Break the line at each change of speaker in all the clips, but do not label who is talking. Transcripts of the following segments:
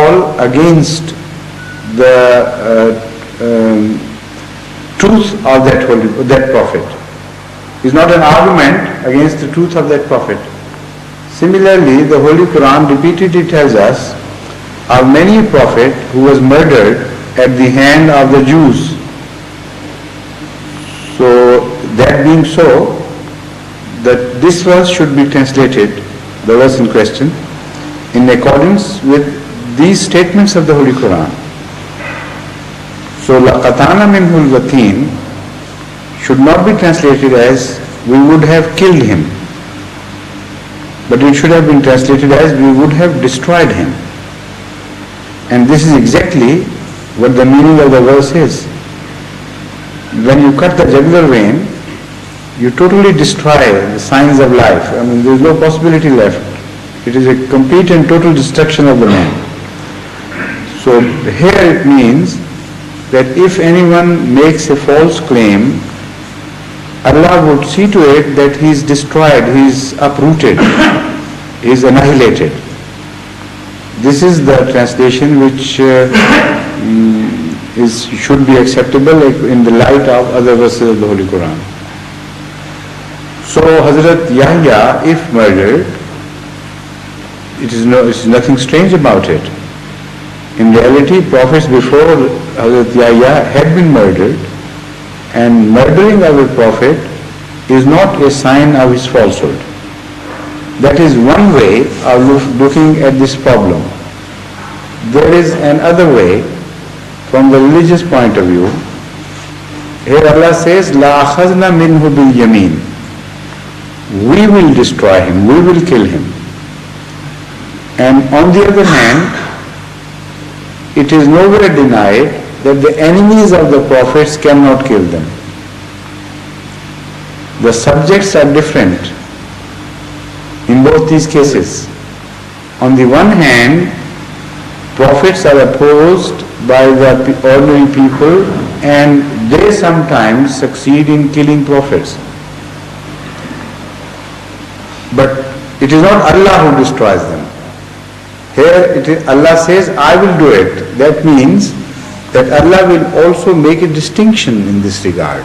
all against the truth of that prophet. It's not an argument against the truth of that prophet. Similarly, the Holy Quran repeatedly tells us of many prophet who was murdered at the hand of the Jews. So that being so, that this verse should be translated, the verse in question, in accordance with these statements of the Holy Quran. So لَقَطَعْنَا مِنْهُ الْوَتِينَ should not be translated as we would have killed him, but it should have been translated as we would have destroyed him. And this is exactly what the meaning of the verse is. When you cut the jugular vein, you totally destroy the signs of life. I mean, there is no possibility left. It is a complete and total destruction of the man. So here it means that if anyone makes a false claim, Allah would see to it that he is destroyed, he is uprooted, he is annihilated. This is the translation which should be acceptable in the light of other verses of the Holy Quran. So Hadhrat Yahya, if murdered, it is nothing strange about it. In reality, prophets before Hadhrat Yahya had been murdered, and murdering of a prophet is not a sign of his falsehood. That is one way of looking at this problem. There is another way from the religious point of view. Here Allah says, لَا أَخَذْنَا مِنْهُ بِالْيَمِينِ. We will destroy him, we will kill him. And on the other hand, it is nowhere denied that the enemies of the prophets cannot kill them. The subjects are different in both these cases. On the one hand, prophets are opposed by the ordinary people, and they sometimes succeed in killing prophets. But it is not Allah who destroys them. Here Allah says, I will do it. That means that Allah will also make a distinction in this regard.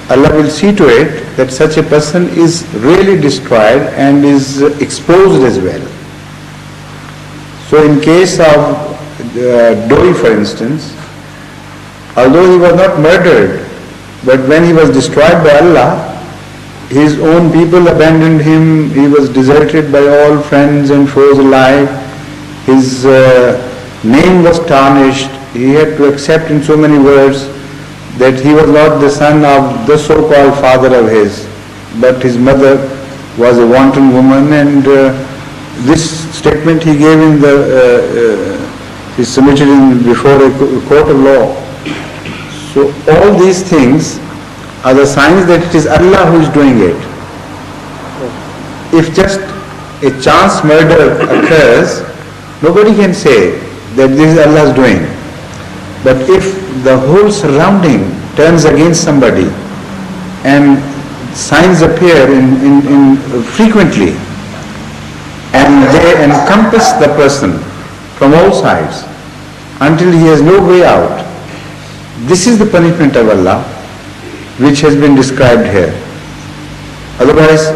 Allah will see to it that such a person is really destroyed and is exposed as well. So in case of Doi, for instance, although he was not murdered, but when he was destroyed by Allah, his own people abandoned him, he was deserted by all friends and foes alike, his name was tarnished, he had to accept in so many words that he was not the son of the so-called father of his, but his mother was a wanton woman, and this statement he gave in he submitted before a court of law. So all these things are the signs that it is Allah who is doing it. If just a chance murder occurs, nobody can say that this is Allah's doing. But if the whole surrounding turns against somebody and signs appear in frequently, and they encompass the person from all sides until he has no way out, this is the punishment of Allah which has been described here. Otherwise,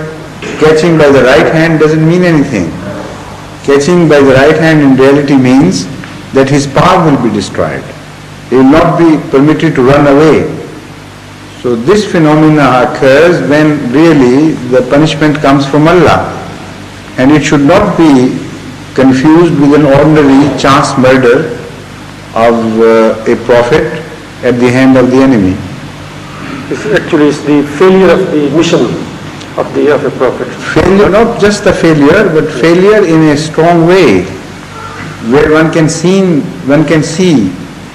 catching by the right hand doesn't mean anything. Catching by the right hand in reality means that his power will be destroyed. He will not be permitted to run away. So this phenomena occurs when really the punishment comes from Allah, and it should not be confused with an ordinary chance murder of a prophet at the hand of the enemy.
This actually is the failure of the mission of a prophet.
Failure, not just the failure, but failure in a strong way, where one can see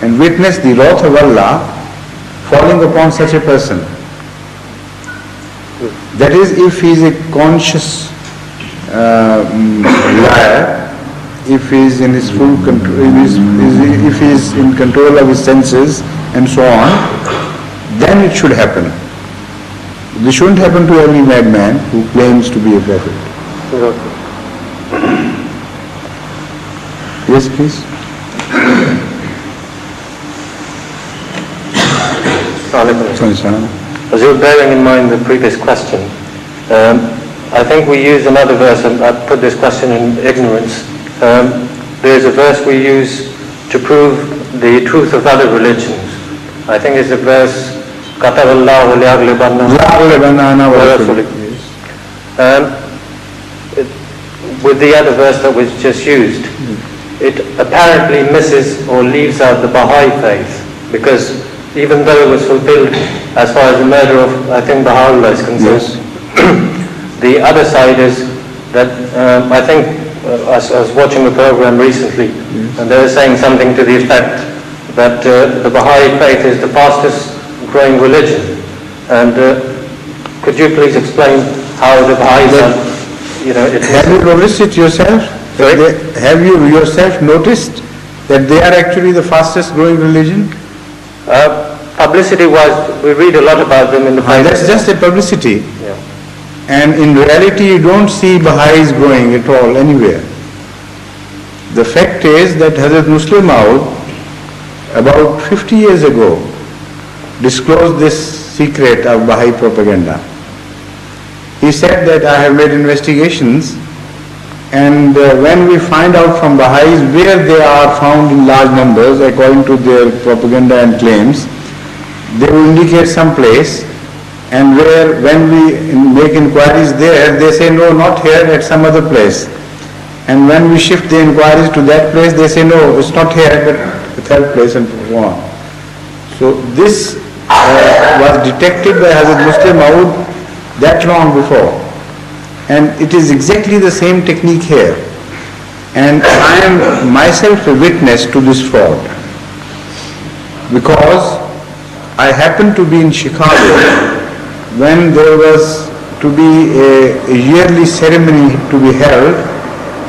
and witness the wrath of Allah falling upon such a person. That is, if he is a conscious liar, if he is in his full control, if he is in control of his senses and so on, then it should happen. This shouldn't happen to every madman who claims to be a prophet. Yes, please.
As you're bearing in mind the previous question, I think we use another verse, and I put this question in ignorance. There's a verse we use to prove the truth of other religions. I think it's the verse, كَتَبَ اللَّهُ with the other verse that was just used, it apparently misses or leaves out the Baha'i faith, because even though it was fulfilled as far as the murder of, I think, Baha'u'llah is concerned,
Yes.
the other side is that I think I was watching the program recently, and they were saying something to the effect that the Baha'i faith is the fastest growing religion. And could you please explain how the Baha'is are,
Have you noticed it yourself?
Sorry?
Have you yourself noticed that they are actually the fastest growing religion?
Publicity-wise, we read a lot about them in the paper.
That's just a publicity.
Yeah.
And in reality, you don't see Baha'is growing at all anywhere. The fact is that Hadhrat Mirza Tahir about 50 years ago disclosed this secret of Baha'i propaganda. He said that I have made investigations, and when we find out from Baha'is where they are found in large numbers according to their propaganda and claims, they will indicate some place, and where when we make inquiries there, they say no, not here, at some other place. And when we shift the inquiries to that place, they say no, it's not here, but the third place, and so on. So this was detected by Hadhrat Mirza Tahir that long before, and it is exactly the same technique here. And I am myself a witness to this fraud, because I happened to be in Chicago when there was to be a yearly ceremony to be held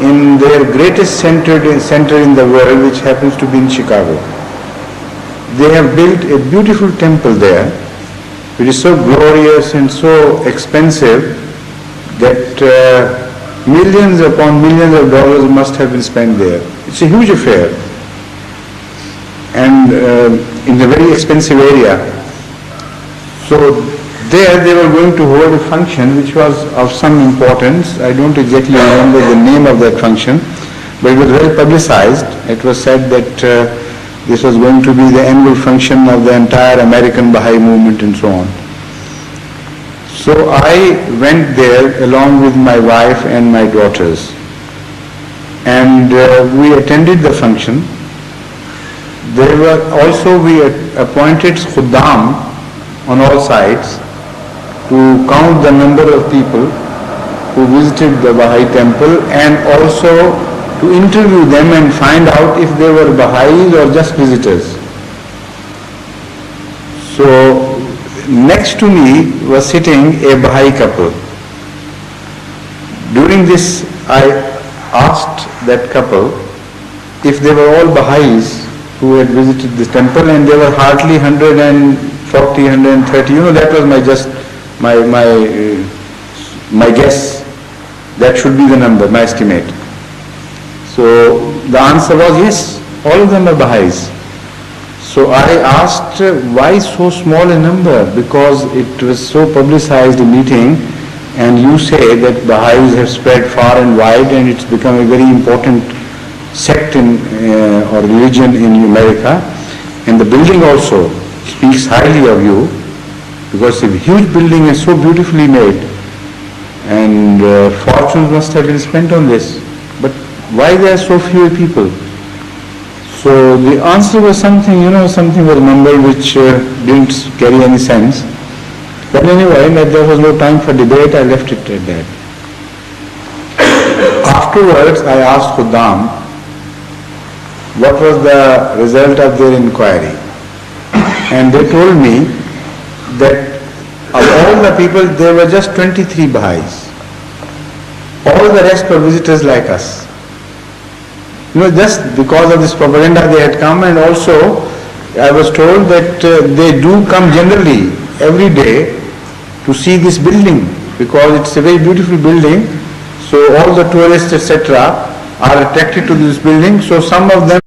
in their greatest center in the world, which happens to be in Chicago. They have built a beautiful temple there, which is so glorious and so expensive that millions upon millions of dollars must have been spent there. It's a huge affair, and in a very expensive area. So there they were going to hold a function which was of some importance. I don't exactly remember the name of that function, but it was well publicized. It was said that this was going to be the annual function of the entire American Baha'i movement and so on. So I went there along with my wife and my daughters, and we attended the function. There were also, we appointed khuddam on all sides to count the number of people who visited the Baha'i temple, and also to interview them and find out if they were Baha'is or just visitors. So next to me was sitting a Baha'i couple. During this, I asked that couple if they were all Baha'is who had visited this temple, and they were hardly 140, 130. That was my guess. That should be the number, my estimate. So the answer was yes, all of them are Baha'is. So I asked, why so small a number? Because it was so publicized a meeting, and you say that Baha'is have spread far and wide, and it's become a very important sect or religion in America, and the building also speaks highly of you, because it's a huge building and so beautifully made, and fortunes must have been spent on this. But why there are so few people? So the answer was something was mumbled which didn't carry any sense. But anyway, there was no time for debate, I left it at that. Afterwards, I asked Khuddam what was the result of their inquiry. And they told me that of all the people, there were just 23 Baha'is. All the rest were visitors like us. Just because of this propaganda they had come, and also I was told that they do come generally every day to see this building, because it's a very beautiful building. So all the tourists, etc., are attracted to this building, so some of them